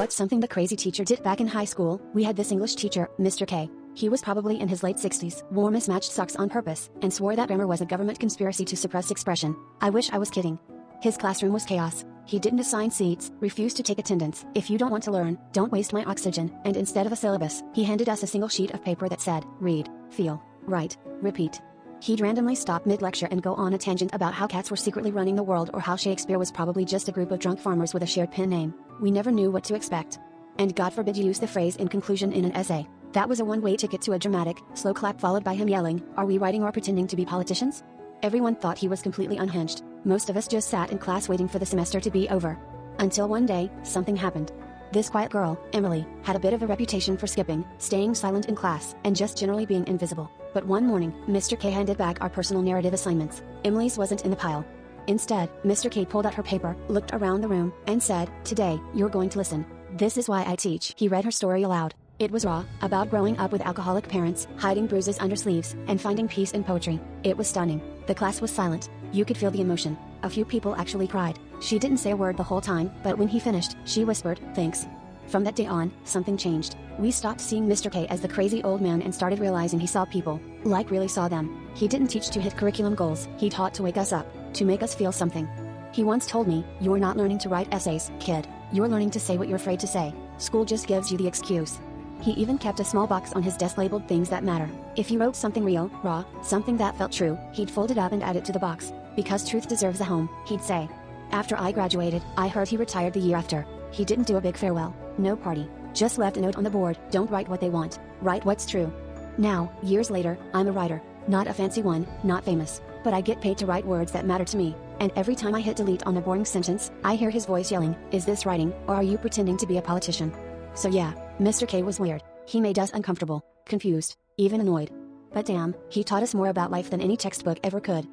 What's something the crazy teacher did back in high school? We had this English teacher, Mr. K. He was probably in his late 60s, wore mismatched socks on purpose, and swore that grammar was a government conspiracy to suppress expression. I wish I was kidding. His classroom was chaos. He didn't assign seats, refused to take attendance. If you don't want to learn, don't waste my oxygen. And instead of a syllabus, he handed us a single sheet of paper that said, read, feel, write, repeat. He'd randomly stop mid-lecture and go on a tangent about how cats were secretly running the world or how Shakespeare was probably just a group of drunk farmers with a shared pen name. We never knew what to expect. And God forbid you use the phrase in conclusion in an essay. That was a one-way ticket to a dramatic, slow clap followed by him yelling, "Are we writing or pretending to be politicians?" Everyone thought he was completely unhinged. Most of us just sat in class waiting for the semester to be over. Until one day, something happened. This quiet girl, Emily, had a bit of a reputation for skipping, staying silent in class, and just generally being invisible. But one morning, Mr. K handed back our personal narrative assignments. Emily's wasn't in the pile. Instead, Mr. K pulled out her paper, looked around the room, and said, "Today, you're going to listen. This is why I teach." He read her story aloud. It was raw, about growing up with alcoholic parents, hiding bruises under sleeves, and finding peace in poetry. It was stunning. The class was silent. You could feel the emotion. A few people actually cried. She didn't say a word the whole time, but when he finished, she whispered, "Thanks." From that day on, something changed. We stopped seeing Mr. K as the crazy old man and started realizing he saw people, like really saw them. He didn't teach to hit curriculum goals, he taught to wake us up, to make us feel something. He once told me, "You're not learning to write essays, kid. You're learning to say what you're afraid to say. School just gives you the excuse." He even kept a small box on his desk labeled "Things That Matter." If you wrote something real, raw, something that felt true, he'd fold it up and add it to the box. "Because truth deserves a home," he'd say. After I graduated, I heard he retired the year after. He didn't do a big farewell, no party. Just left a note on the board, "Don't write what they want, write what's true." Now, years later, I'm a writer. Not a fancy one, not famous. But I get paid to write words that matter to me. And every time I hit delete on a boring sentence, I hear his voice yelling, "Is this writing, or are you pretending to be a politician?" So yeah, Mr. K was weird. He made us uncomfortable, confused, even annoyed. But damn, he taught us more about life than any textbook ever could.